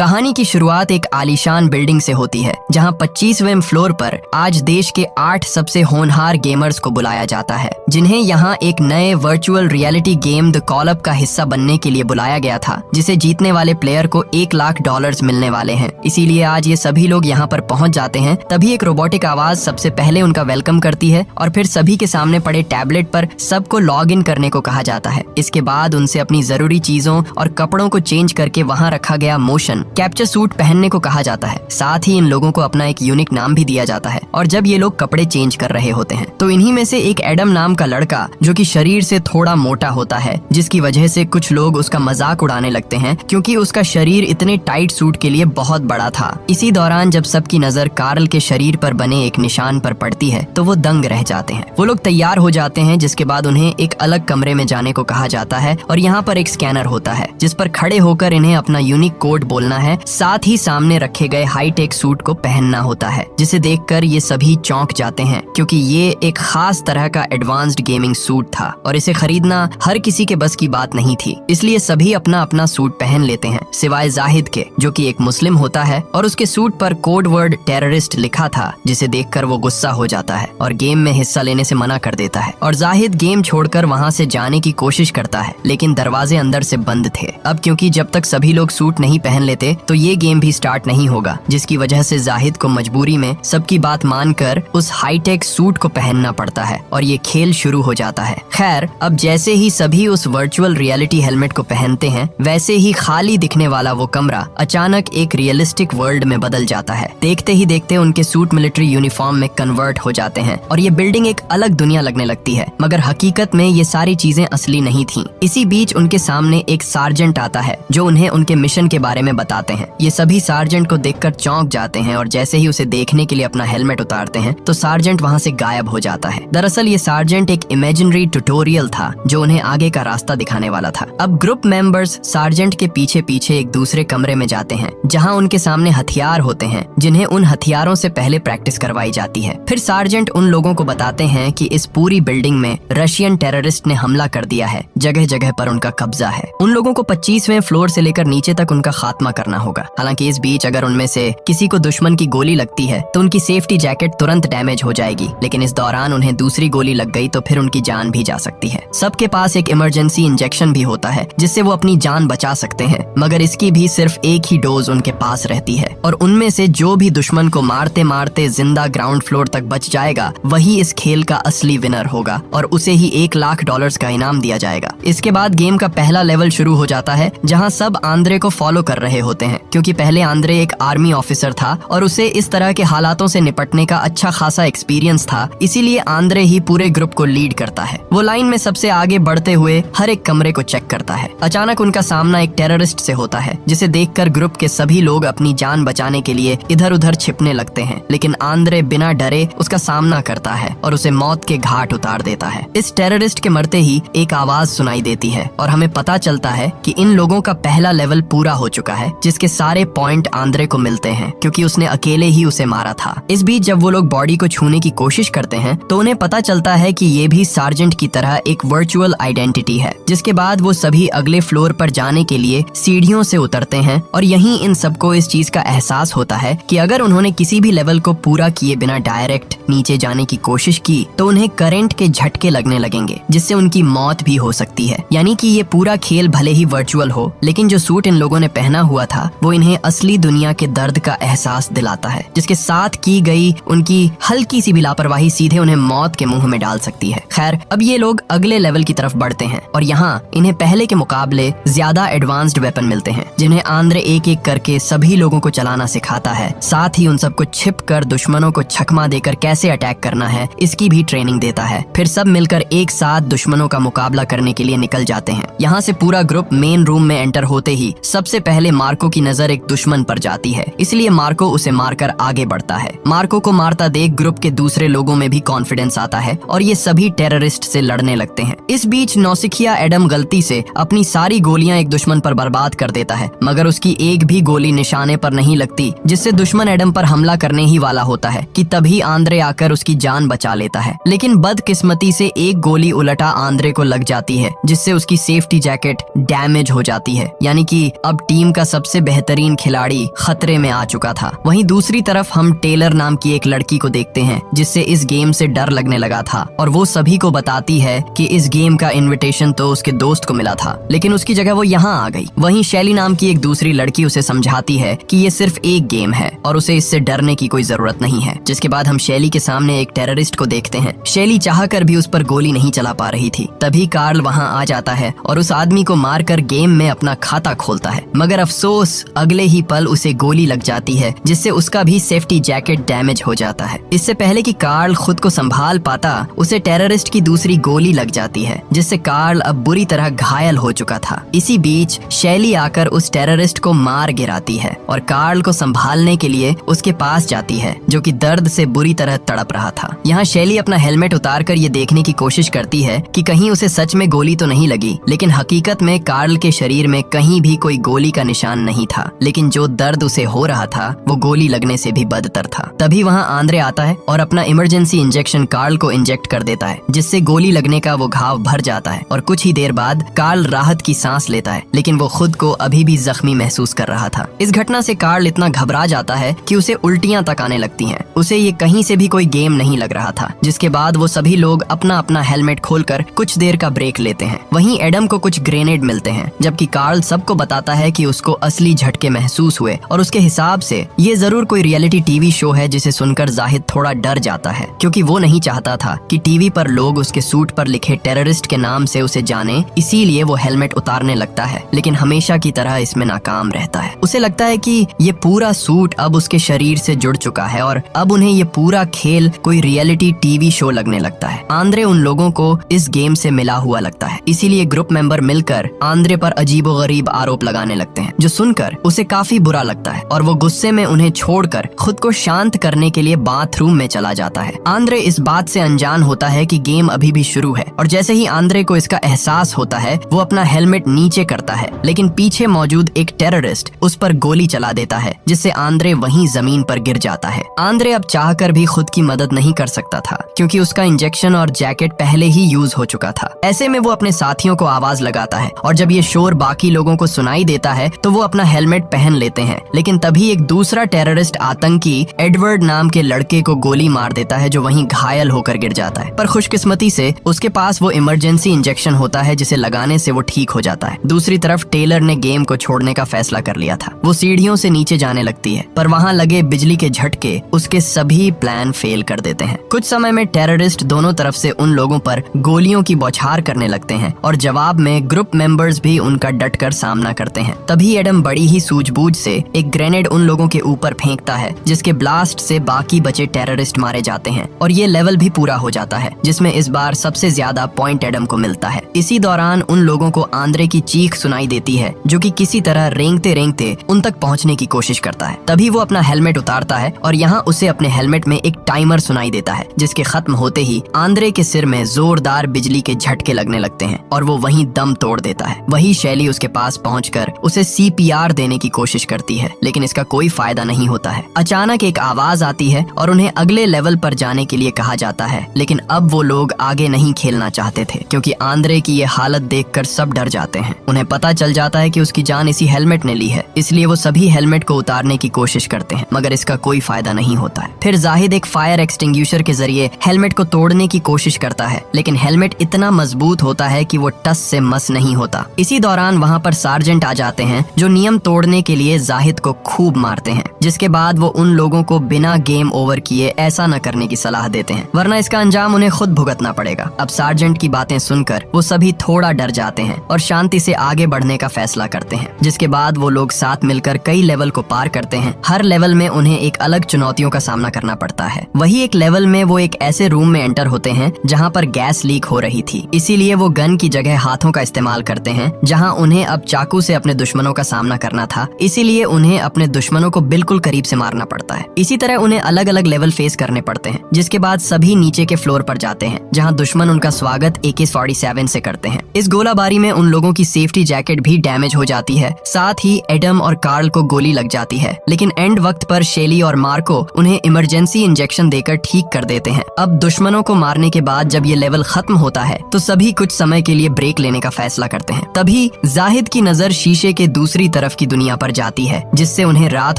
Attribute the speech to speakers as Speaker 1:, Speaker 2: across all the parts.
Speaker 1: कहानी की शुरुआत एक आलीशान बिल्डिंग से होती है जहां 25वें फ्लोर पर आज देश के 8 सबसे होनहार गेमर्स को बुलाया जाता है, जिन्हें यहां एक नए virtual reality game the call up का हिस्सा बनने के लिए बुलाया गया था, जिसे जीतने वाले प्लेयर को $1 लाख मिलने वाले हैं। इसीलिए आज ये सभी लोग यहाँ पर पहुँच जाते हैं। तभी एक रोबोटिक आवाज सबसे पहले उनका वेलकम करती है और फिर सभी के सामने पड़े टैबलेट पर सबको लॉग इन करने को कहा जाता है। इसके बाद उनसे अपनी जरूरी चीजों और कपड़ों को चेंज करके वहाँ रखा गया मोशन कैप्चर सूट पहनने को कहा जाता है। साथ ही इन लोगों को अपना एक यूनिक नाम भी दिया जाता है। और जब ये लोग कपड़े चेंज कर रहे होते हैं तो इन्हीं में से एक एडम नाम का लड़का, जो कि शरीर से थोड़ा मोटा होता है, जिसकी वजह से कुछ लोग उसका मजाक उड़ाने लगते हैं क्योंकि उसका शरीर इतने टाइट सूट के लिए बहुत बड़ा था। इसी दौरान जब सबकी नजर कार्ल के शरीर पर बने एक निशान पर पड़ती है तो वो दंग रह जाते हैं। वो लोग तैयार हो जाते हैं, जिसके बाद उन्हें एक अलग कमरे में जाने को कहा जाता है और यहाँ पर एक स्कैनर होता है जिस पर खड़े होकर इन्हें अपना यूनिक कोड बोलना है। साथ ही सामने रखे गए हाईटेक सूट को पहनना होता है, जिसे देखकर ये सभी चौंक जाते हैं क्योंकि ये एक खास तरह का एडवांस्ड गेमिंग सूट था और इसे खरीदना हर किसी के बस की बात नहीं थी। इसलिए सभी अपना अपना सूट पहन लेते हैं, सिवाय जाहिद के, जो कि एक मुस्लिम होता है और उसके सूट पर कोड वर्ड टेररिस्ट लिखा था, जिसे देखकर वो गुस्सा हो जाता है और गेम में हिस्सा लेने से मना कर देता है। और जाहिद गेम छोड़कर वहाँ से जाने की कोशिश करता है, लेकिन दरवाजे अंदर से बंद थे। अब क्योंकि जब तक सभी लोग सूट नहीं पहन लेते तो ये गेम भी स्टार्ट नहीं होगा, जिसकी वजह से जाहिद को मजबूरी में सबकी बात मानकर उस हाईटेक सूट को पहनना पड़ता है और ये खेल शुरू हो जाता है। खैर, अब जैसे ही सभी उस वर्चुअल रियलिटी हेलमेट को पहनते हैं, वैसे ही खाली दिखने वाला वो कमरा अचानक एक रियलिस्टिक वर्ल्ड में बदल जाता है। देखते ही देखते उनके सूट मिलिट्री यूनिफॉर्म में कन्वर्ट हो जाते हैं और ये बिल्डिंग एक अलग दुनिया लगने लगती है, मगर हकीकत में ये सारी चीजें असली नहीं थी। इसी बीच उनके सामने एक सार्जेंट आता है जो उन्हें उनके मिशन के बारे में बताते हैं। ये सभी सार्जेंट को देखकर चौंक जाते हैं और जैसे ही उसे देखने के लिए अपना हेलमेट उतारते हैं तो सार्जेंट वहाँ से गायब हो जाता है। दरअसल ये सार्जेंट एक इमेजिनरी ट्यूटोरियल था जो उन्हें आगे का रास्ता दिखाने वाला था। अब ग्रुप मेंबर्स सार्जेंट के पीछे पीछे एक दूसरे कमरे में जाते हैं जहाँ उनके सामने हथियार होते हैं, जिन्हें उन हथियारों से पहले प्रैक्टिस करवाई जाती है। फिर सार्जेंट उन लोगों को बताते हैं कि इस पूरी बिल्डिंग में रशियन टेररिस्ट ने हमला कर दिया है, जगह जगह पर उनका कब्जा है। उन लोगों को 25वें फ्लोर से लेकर नीचे तक उनका खात्मा करना होगा। हालांकि इस बीच अगर उनमें से किसी को दुश्मन की गोली लगती है तो उनकी सेफ्टी जैकेट तुरंत डैमेज हो जाएगी, लेकिन इस दौरान उन्हें दूसरी गोली लग गई तो फिर उनकी जान भी जा सकती है। सबके पास एक इमरजेंसी इंजेक्शन भी होता है जिससे वो अपनी जान बचा सकते हैं, मगर इसकी भी सिर्फ एक ही डोज उनके पास रहती है। और उनमें से जो भी दुश्मन को मारते मारते जिंदा ग्राउंड फ्लोर तक बच जाएगा वही इस खेल का असली विनर होगा और उसे ही $1 लाख का इनाम दिया जाएगा। इसके बाद गेम का पहला लेवल शुरू हो जाता है जहाँ सब आंद्रे को फॉलो कर रहे होते हैं, क्योंकि पहले आंद्रे एक आर्मी ऑफिसर था और उसे इस तरह के हालातों से निपटने का अच्छा खासा एक्सपीरियंस था। इसीलिए आंद्रे ही पूरे ग्रुप को लीड करता है। वो लाइन में सबसे आगे बढ़ते हुए हर एक कमरे को चेक करता है। अचानक उनका सामना एक टेररिस्ट से होता है, जिसे देखकर ग्रुप के सभी लोग अपनी जान बचाने के लिए इधर उधर छिपने लगते हैं, लेकिन आंद्रे बिना डरे उसका सामना करता है और उसे मौत के घाट उतार देता है। इस टेररिस्ट के मरते ही एक आवाज सुनाई देती है और हमें पता चलता है कि इन लोगों का पहला लेवल पूरा हो चुका है, जिसके सारे पॉइंट आंद्रे को मिलते हैं क्योंकि उसने अकेले ही उसे मारा था। इस बीच जब वो लोग बॉडी को छूने की कोशिश करते हैं तो उन्हें पता चलता है कि ये भी सार्जेंट की तरह एक वर्चुअल आइडेंटिटी है। जिसके बाद वो सभी अगले फ्लोर पर जाने के लिए सीढ़ियों से उतरते हैं और यहीं इन सबको इस चीज का एहसास होता है कि अगर उन्होंने किसी भी लेवल को पूरा किए बिना डायरेक्ट नीचे जाने की कोशिश की तो उन्हें करंट के झटके लगने लगेंगे, जिससे उनकी मौत भी हो सकती है। यानी कि ये पूरा खेल भले ही वर्चुअल हो, लेकिन जो सूट इन लोगों ने पहना हुआ था वो इन्हें असली दुनिया के दर्द का एहसास दिलाता है, जिसके साथ की गई उनकी हल्की सी भी लापरवाही सीधे उन्हें मौत के मुंह में डाल सकती है। खैर, अब ये लोग अगले लेवल की तरफ बढ़ते हैं और यहाँ इन्हें पहले के मुकाबले ज्यादा एडवांस्ड वेपन मिलते हैं, जिन्हें आंद्रे एक एक करके सभी लोगों को चलाना सिखाता है। साथ ही उन सबको छिप कर दुश्मनों को छकमा देकर कैसे अटैक करना है इसकी भी ट्रेनिंग देता है। फिर सब मिलकर एक साथ दुश्मनों का मुकाबला करने के लिए निकल जाते हैं। यहाँ से पूरा ग्रुप मेन रूम में एंटर होते ही सबसे पहले मार्को की नजर एक दुश्मन पर जाती है, इसलिए मार्को उसे मारकर आगे बढ़ता है। मार्को को मारता देख ग्रुप के दूसरे लोगों में भी कॉन्फिडेंस आता है और ये सभी टेररिस्ट से लड़ने लगते हैं। इस बीच नौसिखिया एडम गलती से अपनी सारी गोलियां एक दुश्मन पर बर्बाद कर देता है, मगर उसकी एक भी गोली निशाने पर नहीं लगती, जिससे दुश्मन एडम पर हमला करने ही वाला होता है कि तभी आंद्रे आकर उसकी जान बचा लेता है। लेकिन बदकिस्मती से एक गोली उलटा आंद्रे को लग जाती है, जिससे उसकी सेफ्टी जैकेट डैमेज हो जाती है। यानी कि अब टीम का सबसे सबसे बेहतरीन खिलाड़ी खतरे में आ चुका था। वहीं दूसरी तरफ हम टेलर नाम की एक लड़की को देखते हैं जिससे इस गेम से डर लगने लगा था और वो सभी को बताती है कि इस गेम का इनविटेशन तो उसके दोस्त को मिला था, लेकिन उसकी जगह वो यहाँ आ गई। वहीं शैली नाम की एक दूसरी लड़की उसे समझाती है कि ये सिर्फ एक गेम है और उसे इससे डरने की कोई जरूरत नहीं है। जिसके बाद हम शैली के सामने एक टेररिस्ट को देखते हैं। शैली चाहकर भी उस पर गोली नहीं चला पा रही थी। तभी कार्ल वहाँ आ जाता है और उस आदमी को मारकर गेम में अपना खाता खोलता है, मगर अफसोस अगले ही पल उसे गोली लग जाती है जिससे उसका भी सेफ्टी जैकेट डैमेज हो जाता है। इससे पहले कि कार्ल खुद को संभाल पाता, उसे टेररिस्ट की दूसरी गोली लग जाती है जिससे कार्ल अब बुरी तरह घायल हो चुका था। इसी बीच शैली आकर उस टेररिस्ट को मार गिराती है और कार्ल को संभालने के लिए उसके पास जाती है जो कि दर्द से बुरी तरह तड़प रहा था। यहाँ शैली अपना हेलमेट उतारकर ये देखने की कोशिश करती है कि कहीं उसे सच में गोली तो नहीं लगी, लेकिन हकीकत में कार्ल के शरीर में कहीं भी कोई गोली का निशान नहीं था, लेकिन जो दर्द उसे हो रहा था वो गोली लगने से भी बदतर था। तभी वहाँ आंद्रे आता है और अपना इमरजेंसी इंजेक्शन कार्ल को इंजेक्ट कर देता है जिससे गोली लगने का वो घाव भर जाता है और कुछ ही देर बाद कार्ल राहत की सांस लेता है, लेकिन वो खुद को अभी भी जख्मी महसूस कर रहा था। इस घटना से कार्ल इतना घबरा जाता है कि उसे उल्टियां तक आने लगती हैं। उसे ये कहीं से भी कोई गेम नहीं लग रहा था। जिसके बाद वो सभी लोग अपना अपना हेलमेट खोलकर कुछ देर का ब्रेक लेते हैं। वहीं एडम को कुछ ग्रेनेड मिलते हैं, जबकि कार्ल सबको बताता है कि उसको असली झटके महसूस हुए और उसके हिसाब से ये जरूर कोई रियलिटी टीवी शो है, जिसे सुनकर जाहिद थोड़ा डर जाता है क्योंकि वो नहीं चाहता था कि टीवी पर लोग उसके सूट पर लिखे टेररिस्ट के नाम से उसे जाने, इसीलिए वो हेलमेट उतारने लगता है, लेकिन हमेशा की तरह इसमें नाकाम रहता है। उसे लगता है कि ये पूरा सूट अब उसके शरीर से जुड़ चुका है और अब उन्हें ये पूरा खेल कोई रियलिटी टीवी शो लगने लगता है। आंद्रे उन लोगों को इस गेम से मिला हुआ लगता है, इसीलिए ग्रुप मेंबर मिलकर आंद्रे पर अजीबोगरीब आरोप लगाने लगते हैं, जो सुनकर उसे काफी बुरा लगता है और वो गुस्से में उन्हें छोड़कर खुद को शांत करने के लिए बाथरूम में चला जाता है। आंद्रे इस बात से अनजान होता है कि गेम अभी भी शुरू है और जैसे ही आंद्रे को इसका एहसास होता है वो अपना हेलमेट नीचे करता है, लेकिन पीछे मौजूद एक टेररिस्ट उस पर गोली चला देता है जिससे आंद्रे वहीं जमीन पर गिर जाता है। आंद्रे अब चाहकर भी खुद की मदद नहीं कर सकता था क्योंकि उसका इंजेक्शन और जैकेट पहले ही यूज हो चुका था। ऐसे में वो अपने साथियों को आवाज लगाता है और जब ये शोर बाकी लोगों को सुनाई देता है तो वो अपना हेलमेट पहन लेते हैं, लेकिन तभी एक दूसरा टेररिस्ट आतंकी एडवर्ड नाम के लड़के को गोली मार देता है जो वहीं घायल होकर गिर जाता है। पर खुशकिस्मती से उसके पास वो इमरजेंसी इंजेक्शन होता है जिसे लगाने से वो ठीक हो जाता है। दूसरी तरफ टेलर ने गेम को छोड़ने का फैसला कर लिया था। वो सीढ़ियों से नीचे जाने लगती है, पर वहाँ लगे बिजली के झटके उसके सभी प्लान फेल कर देते हैं। कुछ समय में टेररिस्ट दोनों तरफ से उन लोगों पर गोलियों की बौछार करने लगते हैं और जवाब में ग्रुप मेंबर्स भी उनका डटकर सामना करते हैं। तभी एडम बड़ी ही सूझबूझ से एक ग्रेनेड उन लोगों के ऊपर फेंकता है जिसके ब्लास्ट से बाकी बचे टेररिस्ट मारे जाते हैं और ये लेवल भी पूरा हो जाता है, जिसमें इस बार सबसे ज्यादा पॉइंट एडम को मिलता है। इसी दौरान उन लोगों को आंद्रे की चीख सुनाई देती है जो कि किसी तरह रेंगते रेंगते उन तक पहुंचने की कोशिश करता है। तभी वो अपना हेलमेट उतारता है और यहाँ उसे अपने हेलमेट में एक टाइमर सुनाई देता है जिसके खत्म होते ही आंद्रे के सिर में जोरदार बिजली के झटके लगने लगते हैं और वो वहीं दम तोड़ देता है। वही शैली उसके पास पहुंचकर उसे CPR देने की कोशिश करती है, लेकिन इसका कोई फायदा नहीं होता है। अचानक एक आवाज आती है और उन्हें अगले लेवल पर जाने के लिए कहा जाता है, लेकिन अब वो लोग आगे नहीं खेलना चाहते थे क्योंकि आंद्रे की ये हालत देखकर सब डर जाते हैं। उन्हें पता चल जाता है कि उसकी जान इसी हेलमेट ने ली है, इसलिए वो सभी हेलमेट को उतारने की कोशिश करते हैं, मगर इसका कोई फायदा नहीं होता है। फिर जाहिद एक फायर एक्सटिंग्विशर के जरिए हेलमेट को तोड़ने की कोशिश करता है, लेकिन हेलमेट इतना मजबूत होता है कि वो टस से मस नहीं होता। इसी दौरान वहाँ पर सार्जेंट आ जाते हैं जो नियम तोड़ने के लिए जाहिद को खूब मारते हैं, जिसके बाद वो उन लोगों को बिना गेम ओवर किए ऐसा न करने की सलाह देते हैं, वरना इसका अंजाम उन्हें खुद भुगतना पड़ेगा। अब सार्जेंट की बातें सुनकर वो सभी थोड़ा डर जाते हैं और शांति से आगे बढ़ने का फैसला करते हैं, जिसके बाद वो लोग साथ मिलकर कई लेवल को पार करते हैं। हर लेवल में उन्हें एक अलग चुनौतियों का सामना करना पड़ता है। वही एक लेवल में वो एक ऐसे रूम में एंटर होते हैं जहाँ पर गैस लीक हो रही थी, इसीलिए वो गन की जगह हाथों का इस्तेमाल करते हैं। जहाँ उन्हें अब चाकू से अपने दुश्मनों का सामना करना था, इसीलिए उन्हें अपने दुश्मनों को बिल्कुल करीब से मारना पड़ता है। इसी तरह उन्हें अलग अलग लेवल फेस करने पड़ते हैं, जिसके बाद सभी नीचे के फ्लोर पर जाते हैं जहाँ दुश्मन उनका स्वागत AK-47 से करते हैं। इस गोलाबारी में उन लोगों की सेफ्टी जैकेट भी डैमेज हो जाती है, साथ ही एडम और कार्ल को गोली लग जाती है, लेकिन एंड वक्त पर शेली और मार्को उन्हें इमरजेंसी इंजेक्शन देकर ठीक कर देते हैं। अब दुश्मनों को मारने के बाद जब ये लेवल खत्म होता है तो सभी कुछ समय के लिए ब्रेक लेने का फैसला करते हैं। तभी जाहिद की नजर शीशे के दूसरी तरफ की दुनिया पर जाती है, जिससे उन्हें रात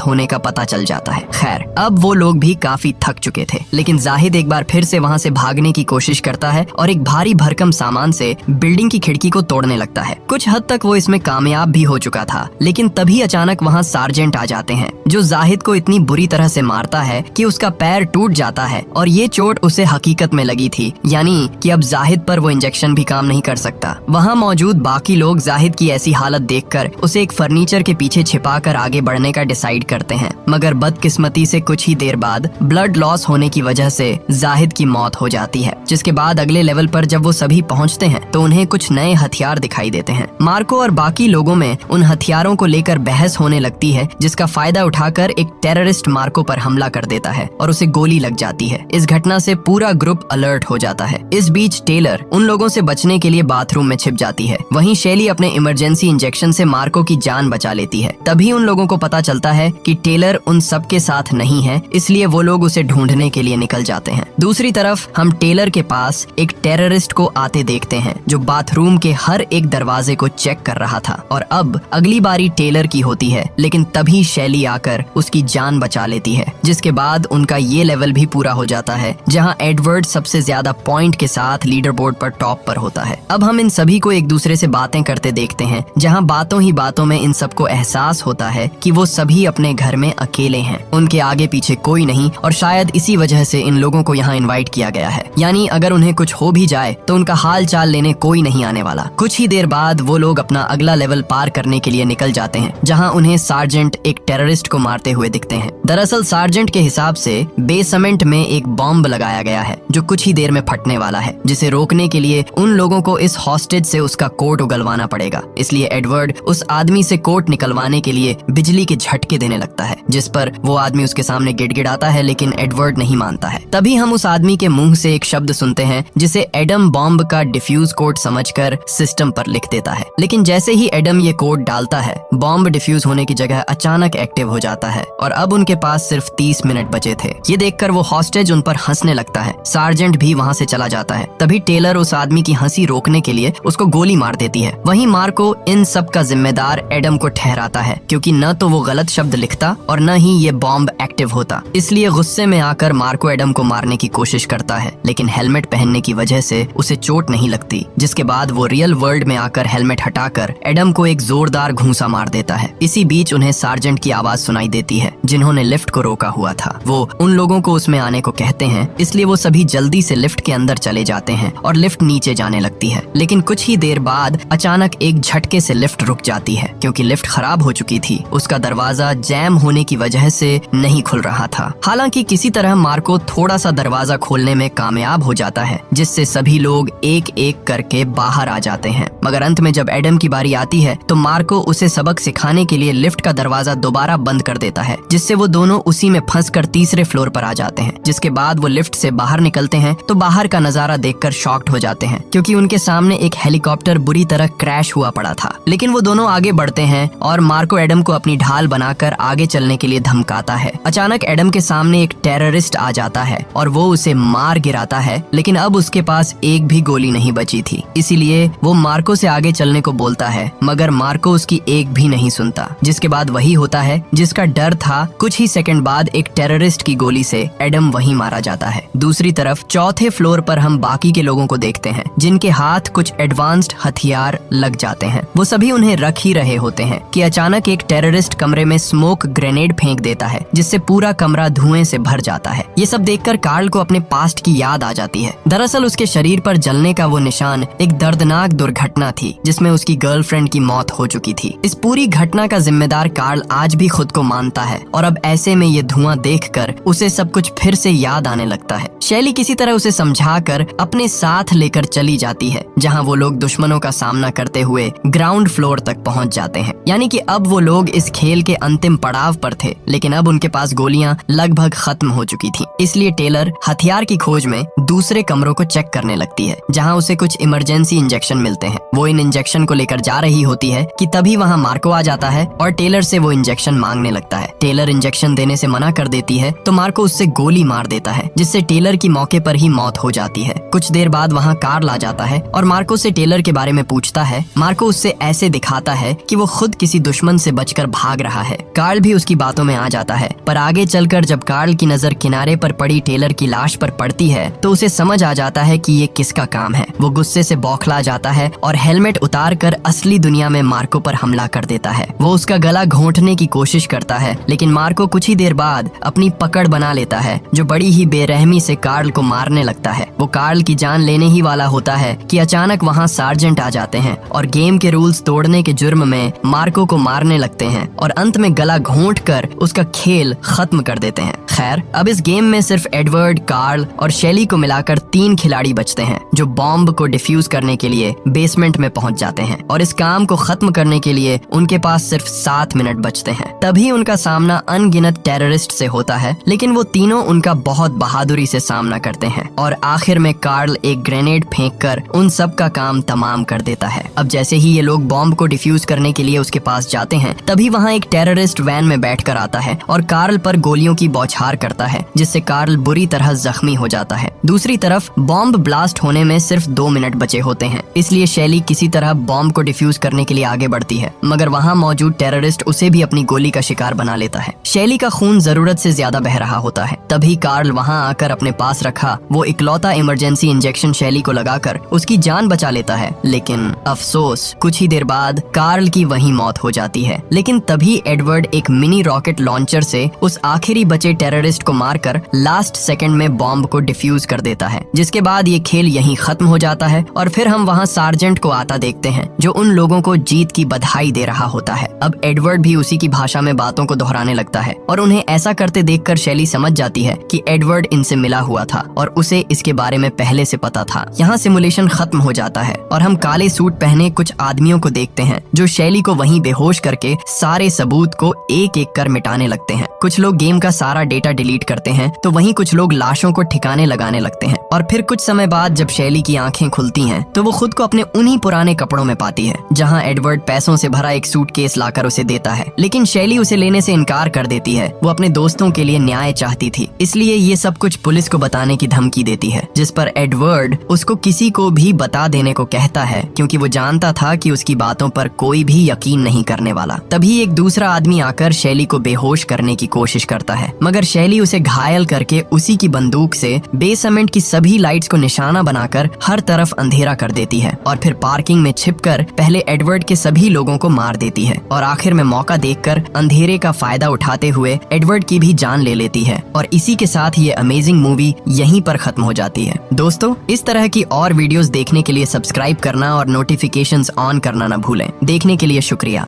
Speaker 1: होने का पता चल जाता है। खैर, अब वो लोग भी काफी थक चुके थे, लेकिन जाहिद एक बार फिर से वहाँ से भागने की कोशिश करता है और एक भारी भरकम सामान से बिल्डिंग की खिड़की को तोड़ने लगता है। कुछ हद तक वो इसमें कामयाब भी हो चुका था, लेकिन तभी अचानक वहाँ सार्जेंट आ जाते हैं, जो जाहिद को इतनी बुरी तरह से मारता है कि उसका पैर टूट जाता है और ये चोट उसे हकीकत में लगी थी, यानी कि अब जाहिद पर वो इंजेक्शन भी काम नहीं कर सकता। वहाँ मौजूद बाकी लोग जाहिद की ऐसी हालत देखकर उसे एक फर्नीचर के पीछे छिपाकर आगे बढ़ने का डिसाइड करते हैं, मगर बदकिस्मती से कुछ ही देर बाद ब्लड लॉस होने की वजह से जाहिद की मौत हो जाती है। जिसके बाद अगले लेवल पर जब वो सभी पहुँचते हैं तो उन्हें कुछ नए हथियार दिखाई देते हैं। मार्को और बाकी लोगों में उन हथियारों को लेकर बहस होने लगती है, जिसका फायदा उठाकर एक टेररिस्ट मार्को पर हमला कर देता है और उसे गोली लग जाती है। इस घटना से पूरा ग्रुप अलर्ट हो जाता है। इस बीच टेलर उन लोगों से बचने के लिए बाथरूम में छिप जाती है। वहीं शैली अपने इमरजेंसी इंजेक्शन से मार्को की जान बचा लेती है। तभी उन लोगों को पता चलता है कि टेलर उन सब के साथ नहीं है, इसलिए वो लोग उसे ढूंढने के लिए निकल जाते हैं। दूसरी तरफ हम टेलर के पास एक टेररिस्ट को आते देखते हैं, जो बाथरूम के हर एक दरवाजे को चेक कर रहा था। और अब अगली बारी टेलर की होती है, लेकिन तभी शैली आकर उसकी जान बचा लेती है। जिसके बाद उनका ये लेवल भी पूरा हो जाता है, जहां एडवर्ड सबसे ज्यादा पॉइंट के साथ लीडर बोर्ड पर टॉप पर होता है। अब हम इन सभी को एक दूसरे से बातें करते देखते हैं, जहां बातों ही बातों में इन सबको एहसास होता है कि वो सभी अपने घर में अकेले हैं, उनके आगे पीछे कोई नहीं, और शायद इसी वजह से इन लोगों को यहाँ इन्वाइट किया गया है। यानी अगर उन्हें कुछ हो भी जाए तो उनका हाल चाल लेने कोई नहीं आने वाला। कुछ ही देर बाद वो लोग अपना अगला लेवल पार करने के लिए निकल जाते हैं, जहां उन्हें सार्जेंट एक टेररिस्ट को मारते हुए दिखते हैं। दरअसल सार्जेंट के हिसाब से बेसमेंट में एक बॉम्ब लगाया गया है, जो कुछ ही देर में फटने वाला है, जिसे रोकने के लिए उन लोगों को इस हॉस्टेज से उसका कोट उगलवाना पड़ेगा। इसलिए एडवर्ड उस आदमी से कोट निकलवाने के लिए बिजली के झटके देने लगता है, जिस पर वो आदमी उसके सामने गिड़गिड़ाता है, लेकिन एडवर्ड नहीं मानता है। तभी हम उस आदमी के मुंह से एक शब्द सुनते हैं, जिसे एडम बॉम्ब का डिफ्यूज कोड समझकर सिस्टम पर लिख देता है। लेकिन जैसे ही एडम ये कोड डालता है, बॉम्ब डिफ्यूज होने की जगह अचानक एक्टिव हो जाता है और अब उनके पास सिर्फ 30 मिनट बचे थे। ये देखकर वो हॉस्टेज उन पर हंसने लगता है। सार्जेंट भी वहाँ से चला जाता है। तभी टेलर उस आदमी की हंसी रोकने के लिए उसको गोली मार देती है। वहीं मार्को इन सब का जिम्मेदार एडम को ठहराता है, क्योंकि न तो वो गलत शब्द लिखता और न ही ये बॉम्ब एक्टिव होता। इसलिए गुस्से में आकर मार्को एडम को मारने की कोशिश करता है, लेकिन हेलमेट पहनने की वजह से उसे चोट नहीं लगती। जिसके बाद वो रियल वर्ल्ड में आकर हेलमेट हटाकर एडम को एक जोरदार घूंसा मार देता है। इसी बीच उन्हें सार्जेंट की आवाज सुनाई देती है, जिन्होंने लिफ्ट को रोका हुआ था। वो उन लोगों को उसमें आने को कहते हैं, इसलिए वो सभी जल्दी से लिफ्ट के अंदर चले जाते हैं और लिफ्ट नीचे जाने लगती है। लेकिन कुछ ही देर बाद अचानक एक झटके से लिफ्ट रुक जाती है, क्योंकि लिफ्ट खराब हो चुकी थी। उसका दरवाजा जैम होने की वजह से नहीं खुल रहा था। हालांकि किसी तरह मार्को थोड़ा सा दरवाजा खोलने में कामयाब हो जाता है, जिससे सभी लोग एक एक करके बाहर आ जाते हैं। मगर अंत में जब एडम की बारी आती है तो मार्को उसे सबक सिखाने के लिए लिफ्ट का दरवाजा दोबारा बंद कर देता है, जिससे वो दोनों उसी में फंसकर तीसरे फ्लोर पर आ जाते हैं। जिसके बाद वो लिफ्ट से बाहर निकलते हैं तो बाहर का नजारा देखकर शॉक्ड हो जाते हैं, क्योंकि उनके सामने एक हेलीकॉप्टर बुरी तरह क्रैश हुआ पड़ा था। लेकिन वो दोनों आगे बढ़ते हैं और मार्को एडम को अपनी ढाल बनाकर आगे चलने के लिए धमकाता है। अचानक एडम के सामने एक टेररिस्ट आ जाता है और वो उसे मार गिराता है, लेकिन अब उसके पास एक भी गोली नहीं बची थी। इसीलिए वो मार्को से आगे चलने को बोलता है, मगर मार्को उसकी एक भी नहीं सुनता। जिसके बाद वही होता है जिसका डर था। कुछ ही सेकंड बाद एक टेररिस्ट की गोली से एडम वहीं मारा जाता है। दूसरी तरफ चौथे फ्लोर पर हम बाकी के लोगों को देखते हैं, जिनके हाथ कुछ एडवांस्ड हथियार लग जाते हैं। वो सभी उन्हें रख ही रहे होते हैं कि अचानक एक टेररिस्ट कमरे में स्मोक ग्रेनेड फेंक देता है, जिससे पूरा कमरा धुएं से भर जाता है। ये सब देखकर कार्ल को अपने पास्ट की याद आ जाती है। दरअसल उसके शरीर पर जलने का वो निशान एक दर्दनाक दुर्घटना थी, जिसमें उसकी गर्लफ्रेंड की मौत हो चुकी थी। इस पूरी घटना का जिम्मेदार कार्ल आज भी खुद को मानता है और अब ऐसे में ये धुआं देखकर उसे सब कुछ फिर से याद आने लगता है। शैली किसी तरह उसे समझाकर अपने साथ लेकर चली जाती है, जहां वो लोग दुश्मनों का सामना करते हुए ग्राउंड फ्लोर तक पहुंच जाते हैं। यानी कि अब वो लोग इस खेल के अंतिम पड़ाव पर थे, लेकिन अब उनके पास गोलियां लगभग खत्म हो चुकी थी। इसलिए टेलर हथियार की खोज में दूसरे कमरों को चेक करने लगती है, जहां उसे कुछ इमरजेंसी इंजेक्शन मिलते हैं। वो इन इंजेक्शन को लेकर जा रही होती है कि तभी वहां मार्को आ जाता है और टेलर से वो इंजेक्शन मांगने लगता है। टेलर इंजेक्शन देने से मना कर देती है तो मार्को उससे गोली मार देता है, जिससे टेलर की मौके पर ही मौत हो जाती है। कुछ देर बाद वहाँ कार्ल आ जाता है और मार्को से टेलर के बारे में पूछता है। मार्को उससे ऐसे दिखाता है कि वो खुद किसी दुश्मन से बचकर भाग रहा है। कार्ल भी उसकी बातों में आ जाता है, पर आगे चलकर जब कार्ल की नजर किनारे पर पड़ी टेलर की लाश पर पड़ती है तो उसे समझ आ जाता है कि ये किसका काम है। वो गुस्से से बौखला जाता है और हेलमेट उतार कर असली दुनिया में मार्को पर हमला कर देता है। वो उसका गला घोंटने की कोशिश करता है, लेकिन मार्को कुछ ही देर बाद अपनी पकड़ बना लेता है, जो बड़ी ही बेरहमी से कार्ल को मारने लगता है। वो कार्ल की जान लेने ही वाला होता है कि अचानक वहाँ सार्जेंट आ जाते हैं और गेम के रूल्स तोड़ने के जुर्म में मार्को को मारने लगते हैं और अंत में गला घोंट कर उसका खेल खत्म कर देते हैं। खैर, अब इस गेम में सिर्फ एडवर्ड, कार्ल और शेली को मिलाकर 3 खिलाड़ी बचते हैं, जो बॉम्ब को डिफ्यूज करने के लिए बेसमेंट में पहुंच जाते हैं और इस काम को खत्म करने के लिए उनके पास सिर्फ 7 मिनट बचते हैं। तभी उनका सामना अनगिनत टेररिस्ट से होता है, लेकिन वो तीनों उनका बहुत बहादुरी से सामना करते हैं और आखिर में कार्ल एक ग्रेनेड फेंककर उन सब का काम तमाम कर देता है। अब जैसे ही ये लोग बॉम्ब को डिफ्यूज करने के लिए उसके पास जाते हैं, तभी वहाँ एक टेररिस्ट वैन में बैठकर आता है और कार्ल पर गोलियों की बौछार करता है, जिससे कार्ल बुरी तरह जख्मी हो जाता है। दूसरी तरफ बॉम्ब ब्लास्ट होने में सिर्फ 2 मिनट बचे होते हैं, इसलिए शेली किसी तरह बॉम्ब को डिफ्यूज करने के लिए आगे बढ़ती है, मगर वहाँ मौजूद टेररिस्ट उसे भी अपनी गोली का शिकार बना लेता है। शेली का खून जरूरत से ज्यादा बह रहा होता है। तभी कार्ल वहाँ आकर अपने पास रखा वो इकलौता इमरजेंसी इंजेक्शन शेली को लगाकर उसकी जान बचा लेता है, लेकिन अफसोस कुछ ही देर बाद कार्ल की वहीं मौत हो जाती है। लेकिन तभी एडवर्ड एक मिनी रॉकेट लॉन्चर से उस आखिरी बचे टेररिस्ट को मारकर लास्ट सेकंड में बॉम्ब को डिफ्यूज कर देता है, जिसके बाद ये खेल यहीं खत्म हो जाता है और फिर हम वहाँ सार्जेंट को आता देखते हैं, जो उन लोगों को जीत की बधाई दे रहा होता है। अब एडवर्ड भी उसी की भाषा में बातों को दोहराने लगता है और उन्हें ऐसा करते देखकर शेली समझ जाती है कि एडवर्ड इनसे मिला हुआ था और उसे इसके बारे में पहले से पता था। यहाँ सिमुलेशन खत्म हो जाता है और हम काले सूट पहने कुछ आदमियों को देखते हैं, जो शेली को वहीं बेहोश करके सारे सबूत को एक एक कर मिटाने लगते हैं। कुछ लोग गेम का सारा डेटा डिलीट करते हैं, तो वहीं कुछ लोग लाशों को ठिकाने लगाने लगते हैं। और फिर कुछ समय बाद जब शेली की आंखें खुलती हैं, तो वो खुद को अपने उन्हीं पुराने कपड़ों में पाती है, जहाँ एडवर्ड पैसों से भरा एक सूटकेस लाकर उसे देता है। लेकिन शेली उसे लेने से इनकार कर देती है। वो अपने दोस्तों के लिए न्याय चाहती थी, इसलिए ये सब कुछ पुलिस को बताने की धमकी देती है, जिस पर एडवर्ड उसको किसी को भी बता देने को कहता है, क्योंकि वो जानता था कि उसकी बातों पर कोई भी यकीन नहीं करने वाला। तभी एक दूसरा आदमी आकर शेली को बेहोश करने की कोशिश करता है, मगर शेली उसे घायल करके उसी की बंदूक से बेसमेंट की सभी लाइट्स को निशाना बनाकर हर तरफ अंधेरा कर देती है और फिर पार्किंग में छिपकर पहले एडवर्ड के सभी लोगों को मार देती है और आखिर में मौका देखकर अंधेरे का फायदा उठाते हुए एडवर्ड की भी जान ले लेती है। और इसी के साथ ये अमेजिंग मूवी यहीं पर खत्म हो जाती है। दोस्तों, इस तरह की और वीडियोस देखने के लिए सब्सक्राइब करना और नोटिफिकेशंस ऑन करना न भूलें। देखने के लिए शुक्रिया।